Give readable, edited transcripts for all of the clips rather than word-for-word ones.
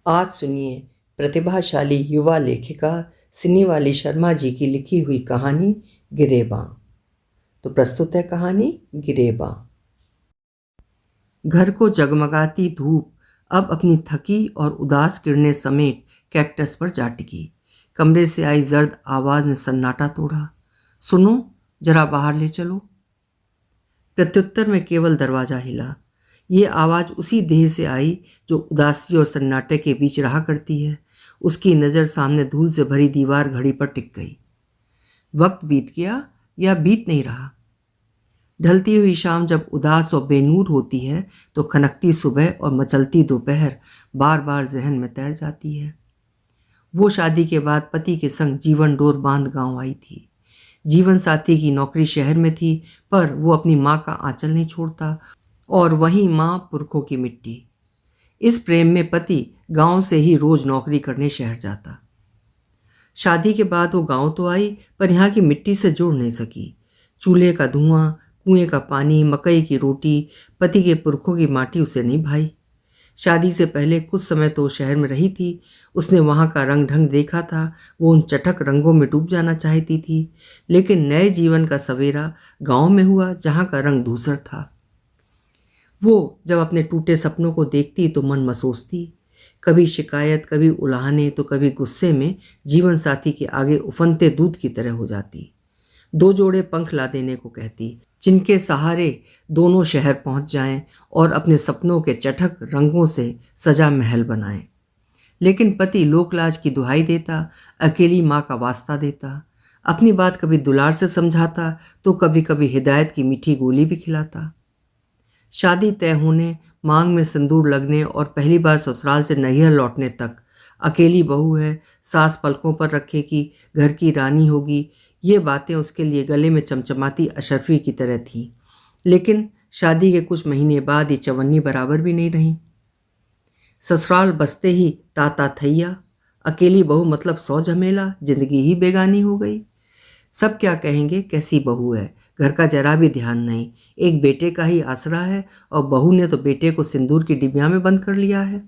आज सुनिए प्रतिभाशाली युवा लेखिका सिनीवाली शर्मा जी की लिखी हुई कहानी गिरेबां। तो प्रस्तुत है कहानी गिरेबां। घर को जगमगाती धूप अब अपनी थकी और उदास किरणें समेट कैक्टस पर जा टिकी। कमरे से आई जर्द आवाज ने सन्नाटा तोड़ा। सुनो, जरा बाहर ले चलो। प्रत्युत्तर में केवल दरवाजा हिला। ये आवाज़ उसी देह से आई जो उदासी और सन्नाटे के बीच रहा करती है। उसकी नज़र सामने धूल से भरी दीवार घड़ी पर टिक गई। वक्त बीत गया या बीत नहीं रहा। ढलती हुई शाम जब उदास और बेनूर होती है तो खनकती सुबह और मचलती दोपहर बार बार जहन में तैर जाती है। वो शादी के बाद पति के संग जीवन डोर बांध गांव आई थी। जीवन साथी की नौकरी शहर में थी, पर वो अपनी माँ का आंचल नहीं छोड़ता और वहीं माँ पुरखों की मिट्टी। इस प्रेम में पति गांव से ही रोज नौकरी करने शहर जाता। शादी के बाद वो गांव तो आई, पर यहाँ की मिट्टी से जुड़ नहीं सकी। चूल्हे का धुआं, कुएं का पानी, मकई की रोटी, पति के पुरखों की माटी उसे नहीं भाई। शादी से पहले कुछ समय तो शहर में रही थी। उसने वहाँ का रंग ढंग देखा था। वो उन चटक रंगों में डूब जाना चाहती थी। लेकिन नए जीवन का सवेरा गांव में हुआ, जहाँ का रंग धूसर था। वो जब अपने टूटे सपनों को देखती तो मन मसोसती। कभी शिकायत, कभी उलाहने, तो कभी गुस्से में जीवन साथी के आगे उफनते दूध की तरह हो जाती। 2 जोड़े पंख ला देने को कहती, जिनके सहारे दोनों शहर पहुंच जाएं और अपने सपनों के चटक रंगों से सजा महल बनाएं। लेकिन पति लोकलाज की दुहाई देता, अकेली माँ का वास्ता देता। अपनी बात कभी दुलार से समझाता तो कभी कभी हिदायत की मीठी गोली भी खिलाता। शादी तय होने, मांग में सिंदूर लगने और पहली बार ससुराल से नैहर लौटने तक अकेली बहू है, सास पलकों पर रखेगी, घर की रानी होगी, ये बातें उसके लिए गले में चमचमाती अशर्फी की तरह थीं। लेकिन शादी के कुछ महीने बाद ये चवन्नी बराबर भी नहीं रही। ससुराल बसते ही ताता थैया, अकेली बहू मतलब 100 झमेला, जिंदगी ही बेगानी हो गई। सब क्या कहेंगे, कैसी बहू है, घर का जरा भी ध्यान नहीं, एक बेटे का ही आसरा है, और बहू ने तो बेटे को सिंदूर की डिबिया में बंद कर लिया है।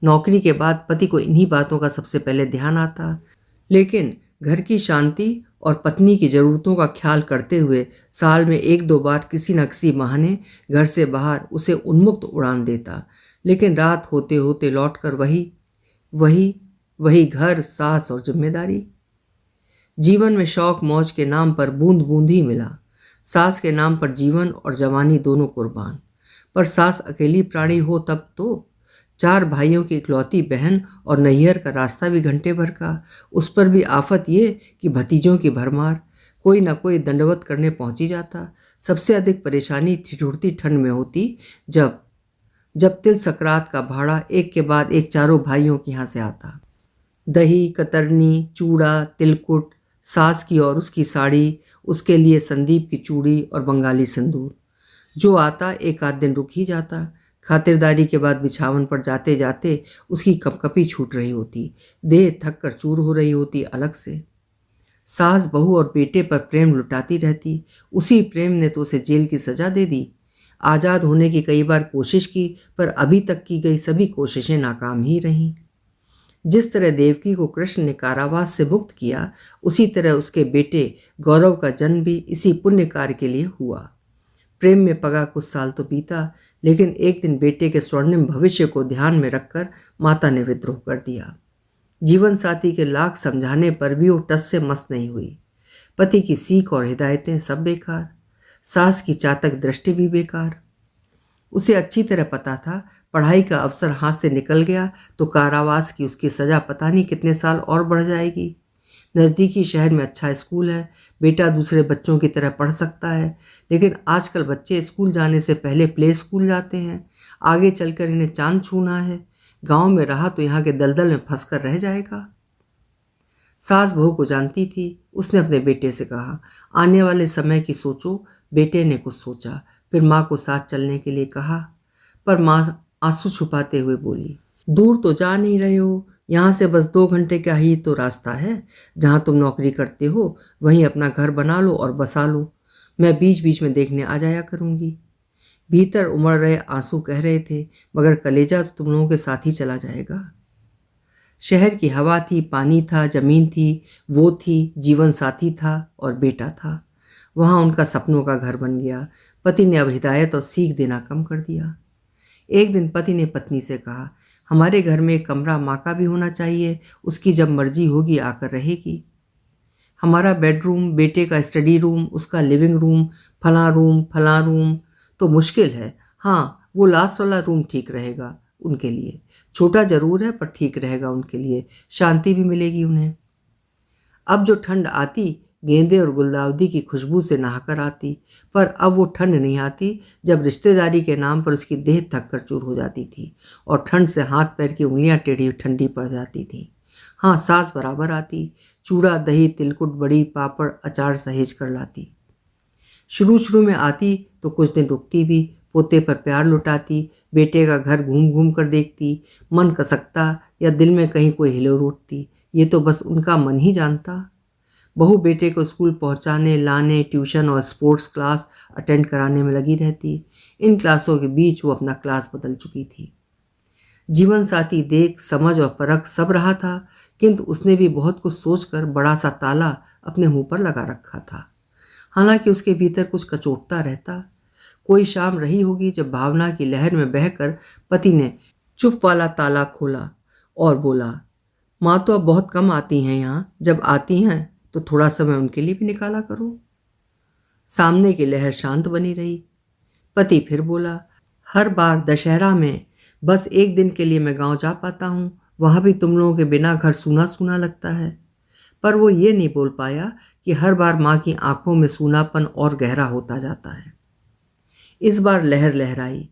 नौकरी के बाद पति को इन्हीं बातों का सबसे पहले ध्यान आता। लेकिन घर की शांति और पत्नी की ज़रूरतों का ख्याल करते हुए साल में 1-2 बार किसी न किसी बहाने घर से बाहर उसे उन्मुक्त उड़ान देता। लेकिन रात होते होते लौटकर वही वही वही घर, सास और जिम्मेदारी। जीवन में शौक मौज के नाम पर बूंद बूंद ही मिला। सास के नाम पर जीवन और जवानी दोनों कुर्बान। पर सास अकेली प्राणी हो तब तो 4 भाइयों की इकलौती बहन और नैहर का रास्ता भी घंटे भर का। उस पर भी आफत ये कि भतीजों की भरमार, कोई न कोई दंडवत करने पहुंची जाता। सबसे अधिक परेशानी ठिठुरती ठंड में होती, जब जब तिल सकरात का भाड़ा एक के बाद एक चारों भाइयों के यहाँ से आता। दही, कतरनी, चूड़ा, तिलकुट, सास की और उसकी साड़ी, उसके लिए संदीप की चूड़ी और बंगाली सिंदूर। जो आता एक आध दिन रुक ही जाता। खातिरदारी के बाद बिछावन पर जाते जाते उसकी कपकपी छूट रही होती, देह थक कर चूर हो रही होती अलग से। सास बहू और बेटे पर प्रेम लुटाती रहती। उसी प्रेम ने तो उसे जेल की सजा दे दी। आज़ाद होने की कई बार कोशिश की, पर अभी तक की गई सभी कोशिशें नाकाम ही रहीं। जिस तरह देवकी को कृष्ण ने कारावास से मुक्त किया, उसी तरह उसके बेटे गौरव का जन्म भी इसी पुण्य कार्य के लिए हुआ। प्रेम में पगा कुछ साल तो बीता, लेकिन एक दिन बेटे के स्वर्णिम भविष्य को ध्यान में रखकर माता ने विद्रोह कर दिया। जीवन साथी के लाख समझाने पर भी वो टस से मस नहीं हुई। पति की सीख और हिदायतें सब बेकार, सास की चातक दृष्टि भी बेकार। उसे अच्छी तरह पता था, पढ़ाई का अवसर हाथ से निकल गया तो कारावास की उसकी सज़ा पता नहीं कितने साल और बढ़ जाएगी। नज़दीकी शहर में अच्छा स्कूल है, बेटा दूसरे बच्चों की तरह पढ़ सकता है। लेकिन आजकल बच्चे स्कूल जाने से पहले प्ले स्कूल जाते हैं। आगे चलकर इन्हें चांद छूना है। गांव में रहा तो यहाँ के दलदल में फंस कर रह जाएगा। सास बहू को जानती थी। उसने अपने बेटे से कहा, आने वाले समय की सोचो। बेटे ने कुछ सोचा, फिर माँ को साथ चलने के लिए कहा, पर माँ आंसू छुपाते हुए बोली, दूर तो जा नहीं रहे हो, यहाँ से बस 2 घंटे का ही तो रास्ता है। जहाँ तुम नौकरी करते हो वहीं अपना घर बना लो और बसा लो। मैं बीच बीच में देखने आ जाया करूँगी। भीतर उमड़ रहे आंसू कह रहे थे, मगर कलेजा तो तुम लोगों के साथ ही चला जाएगा। शहर की हवा थी, पानी था, जमीन थी, वो थी, जीवन साथी था और बेटा था। वहाँ उनका सपनों का घर बन गया। पति ने अब हिदायत और सीख देना कम कर दिया। एक दिन पति ने पत्नी से कहा, हमारे घर में एक कमरा माँ का भी होना चाहिए, उसकी जब मर्जी होगी आकर रहेगी। हमारा बेडरूम, बेटे का स्टडी रूम, उसका लिविंग रूम, फलां रूम तो मुश्किल है। हाँ, वो लास्ट वाला रूम ठीक रहेगा उनके लिए। छोटा जरूर है पर ठीक रहेगा उनके लिए, शांति भी मिलेगी उन्हें। अब जो ठंड आती गेंदे और गुलदाउदी की खुशबू से नहाकर आती, पर अब वो ठंड नहीं आती जब रिश्तेदारी के नाम पर उसकी देह थक कर चूर हो जाती थी और ठंड से हाथ पैर की उंगलियां टेढ़ी ठंडी पड़ जाती थी। हाँ, सास बराबर आती, चूड़ा दही तिलकुट बड़ी पापड़ अचार सहेज कर लाती। शुरू शुरू में आती तो कुछ दिन रुकती भी, पोते पर प्यार लुटाती, बेटे का घर घूम घूम कर देखती, मन कसकता या दिल में कहीं कोई हिलोर उठती, ये तो बस उनका मन ही जानता। बहू बेटे को स्कूल पहुंचाने लाने, ट्यूशन और स्पोर्ट्स क्लास अटेंड कराने में लगी रहती। इन क्लासों के बीच वो अपना क्लास बदल चुकी थी। जीवन साथी देख समझ और परख सब रहा था, किंतु उसने भी बहुत कुछ सोचकर बड़ा सा ताला अपने मुंह पर लगा रखा था। हालांकि उसके भीतर कुछ कचोटता रहता। कोई शाम रही होगी जब भावना की लहर में बहकर पति ने चुप वाला ताला खोला और बोला, माँ तो अब बहुत कम आती हैं यहाँ, जब आती हैं तो थोड़ा समय उनके लिए भी निकाला करो। सामने की लहर शांत बनी रही। पति फिर बोला, हर बार दशहरा में बस एक दिन के लिए मैं गांव जा पाता हूँ, वहाँ भी तुम लोगों के बिना घर सूना सूना लगता है। पर वो ये नहीं बोल पाया कि हर बार माँ की आंखों में सूनापन और गहरा होता जाता है। इस बार लहर लहराई,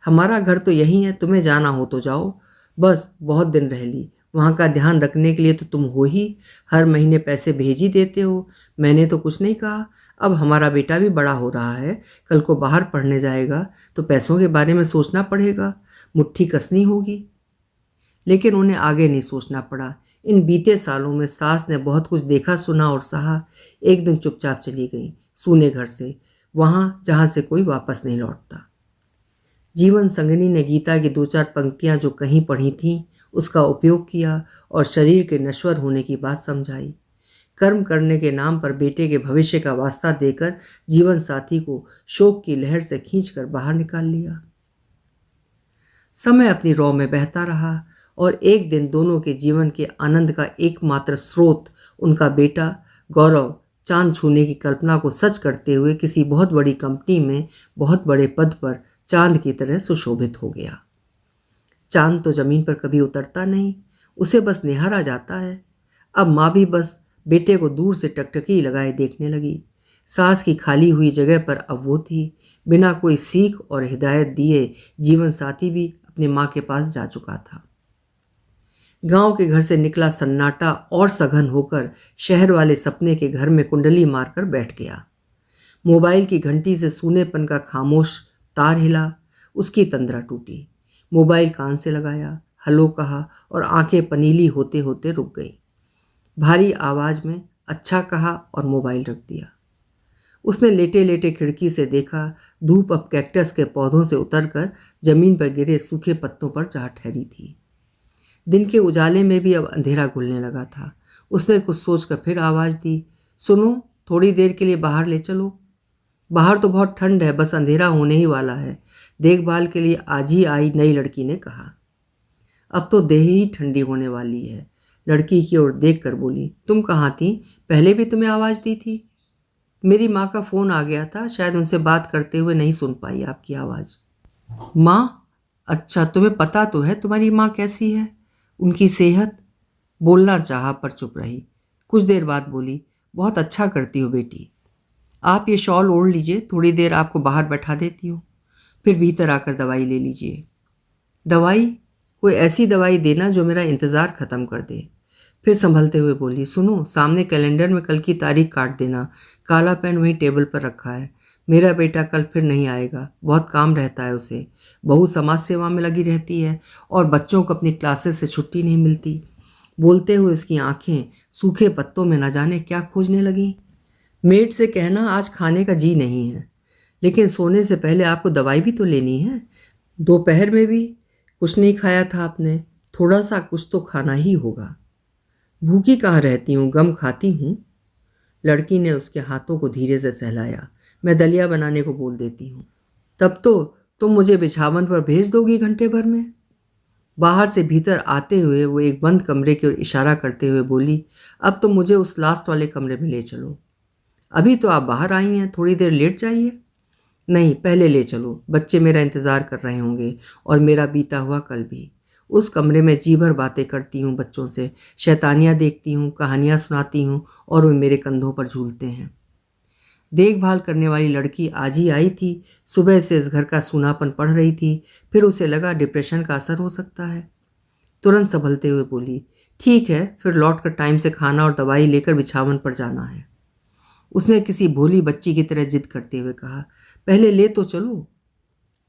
हमारा घर तो यही है, तुम्हें जाना हो तो जाओ, बस बहुत दिन रह ली, वहाँ का ध्यान रखने के लिए तो तुम हो ही, हर महीने पैसे भेज ही देते हो, मैंने तो कुछ नहीं कहा। अब हमारा बेटा भी बड़ा हो रहा है, कल को बाहर पढ़ने जाएगा तो पैसों के बारे में सोचना पड़ेगा, मुट्ठी कसनी होगी। लेकिन उन्हें आगे नहीं सोचना पड़ा। इन बीते सालों में सास ने बहुत कुछ देखा सुना और सहा। एक दिन चुपचाप चली गई सूने घर से, वहाँ जहाँ से कोई वापस नहीं लौटता। जीवन संगनी ने गीता की 2-4 पंक्तियाँ जो कहीं पढ़ी थीं उसका उपयोग किया और शरीर के नश्वर होने की बात समझाई। कर्म करने के नाम पर बेटे के भविष्य का वास्ता देकर जीवन साथी को शोक की लहर से खींचकर बाहर निकाल लिया। समय अपनी रौ में बहता रहा और एक दिन दोनों के जीवन के आनंद का एकमात्र स्रोत उनका बेटा गौरव चांद छूने की कल्पना को सच करते हुए किसी बहुत बड़ी कंपनी में बहुत बड़े पद पर चांद की तरह सुशोभित हो गया। चांद तो जमीन पर कभी उतरता नहीं, उसे बस निहारा जाता है। अब माँ भी बस बेटे को दूर से टकटकी लगाए देखने लगी। सास की खाली हुई जगह पर अब वो थी। बिना कोई सीख और हिदायत दिए जीवन साथी भी अपनी माँ के पास जा चुका था। गांव के घर से निकला सन्नाटा और सघन होकर शहर वाले सपने के घर में कुंडली मारकर बैठ गया। मोबाइल की घंटी से सूनेपन का खामोश तार हिला, उसकी तंद्रा टूटी। मोबाइल कान से लगाया, हेलो कहा और आंखें पनीली होते होते रुक गई। भारी आवाज में अच्छा कहा और मोबाइल रख दिया। उसने लेटे लेटे खिड़की से देखा, धूप अब कैक्टस के पौधों से उतरकर जमीन पर गिरे सूखे पत्तों पर जा ठहरी थी। दिन के उजाले में भी अब अंधेरा घुलने लगा था। उसने कुछ सोचकर फिर आवाज़ दी, सुनो, थोड़ी देर के लिए बाहर ले चलो। बाहर तो बहुत ठंड है, बस अंधेरा होने ही वाला है, देखभाल के लिए आज ही आई नई लड़की ने कहा। अब तो देह ही ठंडी होने वाली है। लड़की की ओर देखकर बोली, तुम कहाँ थी? पहले भी तुम्हें आवाज़ दी थी। मेरी माँ का फ़ोन आ गया था, शायद उनसे बात करते हुए नहीं सुन पाई आपकी आवाज़। माँ? अच्छा, तुम्हें पता तो है तुम्हारी माँ कैसी है, उनकी सेहत? बोलना चाहा पर चुप रही। कुछ देर बाद बोली, बहुत अच्छा करती हो बेटी, आप ये शॉल ओढ़ लीजिए, थोड़ी देर आपको बाहर बैठा देती हूँ, फिर भीतर आकर दवाई ले लीजिए। दवाई? कोई ऐसी दवाई देना जो मेरा इंतज़ार ख़त्म कर दे। फिर संभलते हुए बोली, सुनो, सामने कैलेंडर में कल की तारीख काट देना। काला पेन वहीं टेबल पर रखा है। मेरा बेटा कल फिर नहीं आएगा, बहुत काम रहता है उसे। बहू समाज सेवा में लगी रहती है और बच्चों को अपनी क्लासेस से छुट्टी नहीं मिलती। बोलते हुए उसकी आंखें सूखे पत्तों में न जाने क्या खोजने लगीं। मेड से कहना आज खाने का जी नहीं है, लेकिन सोने से पहले आपको दवाई भी तो लेनी है। दोपहर में भी कुछ नहीं खाया था आपने, थोड़ा सा कुछ तो खाना ही होगा। भूखी कहाँ रहती हूँ, गम खाती हूँ। लड़की ने उसके हाथों को धीरे से सहलाया। मैं दलिया बनाने को बोल देती हूँ। तब तो तुम मुझे बिछावन पर भेज दोगी घंटे भर में। बाहर से भीतर आते हुए वो एक बंद कमरे की ओर इशारा करते हुए बोली, अब तो मुझे उस लास्ट वाले कमरे में ले चलो। अभी तो आप बाहर आई हैं, थोड़ी देर लेट जाइए। नहीं, पहले ले चलो, बच्चे मेरा इंतज़ार कर रहे होंगे और मेरा बीता हुआ कल भी। उस कमरे में जी भर बातें करती हूँ बच्चों से, शैतानियाँ देखती हूँ, कहानियाँ सुनाती हूँ और वे मेरे कंधों पर झूलते हैं। देखभाल करने वाली लड़की आज ही आई थी, सुबह से इस घर का सूनापन पढ़ रही थी। फिर उसे लगा डिप्रेशन का असर हो सकता है। तुरंत संभलते हुए बोली, ठीक है, फिर लौट कर टाइम से खाना और दवाई लेकर बिछावन पर जाना है। उसने किसी भोली बच्ची की तरह जिद करते हुए कहा, पहले ले तो चलो।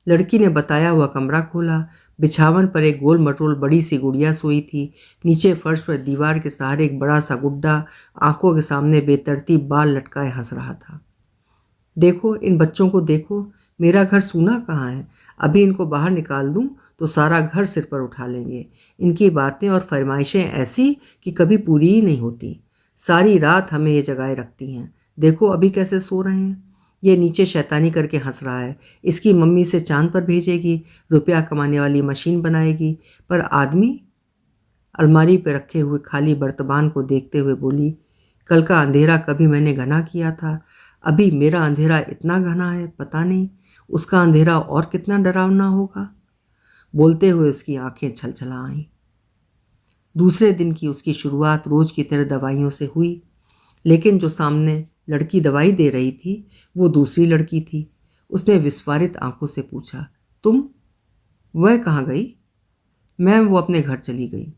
लड़की ने बताया हुआ कमरा खोला। बिछावन पर एक गोल मटोल बड़ी सी गुड़िया सोई थी। नीचे फर्श पर दीवार के सहारे एक बड़ा सा गुड्डा आंखों के सामने बेतरतीब बाल लटकाए हंस रहा था। देखो, इन बच्चों को देखो, मेरा घर सूना कहाँ है। अभी इनको बाहर निकाल दूं तो सारा घर सिर पर उठा लेंगे। इनकी बातें और फरमाइशें ऐसी कि कभी पूरी ही नहीं होती। सारी रात हमें ये जगाए रखती हैं। देखो अभी कैसे सो रहे हैं। ये नीचे शैतानी करके हंस रहा है। इसकी मम्मी से चांद पर भेजेगी, रुपया कमाने वाली मशीन बनाएगी। पर आदमी? अलमारी पर रखे हुए खाली बर्तमान को देखते हुए बोली, कल का अंधेरा कभी मैंने घना किया था। अभी मेरा अंधेरा इतना घना है, पता नहीं उसका अंधेरा और कितना डरावना होगा। बोलते हुए उसकी आंखें छलछला आईं। दूसरे दिन की उसकी शुरुआत रोज की तरह दवाइयों से हुई, लेकिन जो सामने लड़की दवाई दे रही थी वो दूसरी लड़की थी। उसने विस्फारित आंखों से पूछा, तुम? वह कहाँ गई? मैम, वो अपने घर चली गई।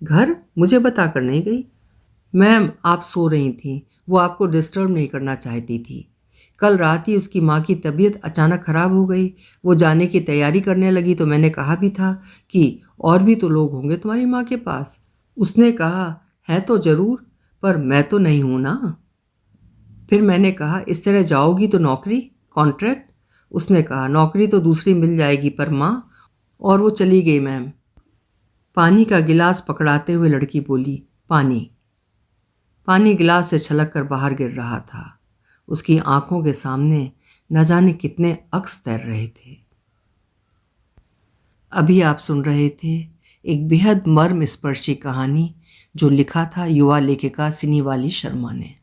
घर? मुझे बताकर नहीं गई? मैम, आप सो रही थीं, वो आपको डिस्टर्ब नहीं करना चाहती थी। कल रात ही उसकी माँ की तबीयत अचानक खराब हो गई। वो जाने की तैयारी करने लगी तो मैंने कहा भी था कि और भी तो लोग होंगे तुम्हारी माँ के पास। उसने कहा, है तो ज़रूर, पर मैं तो नहीं हूँ ना। फिर मैंने कहा, इस तरह जाओगी तो नौकरी, कॉन्ट्रैक्ट? उसने कहा, नौकरी तो दूसरी मिल जाएगी पर माँ। और वो चली गई मैम। पानी का गिलास पकड़ाते हुए लड़की बोली, पानी। पानी गिलास से छलक कर बाहर गिर रहा था। उसकी आंखों के सामने न जाने कितने अक्स तैर रहे थे। अभी आप सुन रहे थे एक बेहद मर्मस्पर्शी कहानी जो लिखा था युवा लेखिका सिनीवाली शर्मा ने।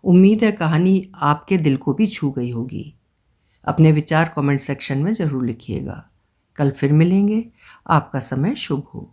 उम्मीद है कहानी आपके दिल को भी छू गई होगी। अपने विचार कमेंट सेक्शन में ज़रूर लिखिएगा। कल फिर मिलेंगे। आपका समय शुभ हो।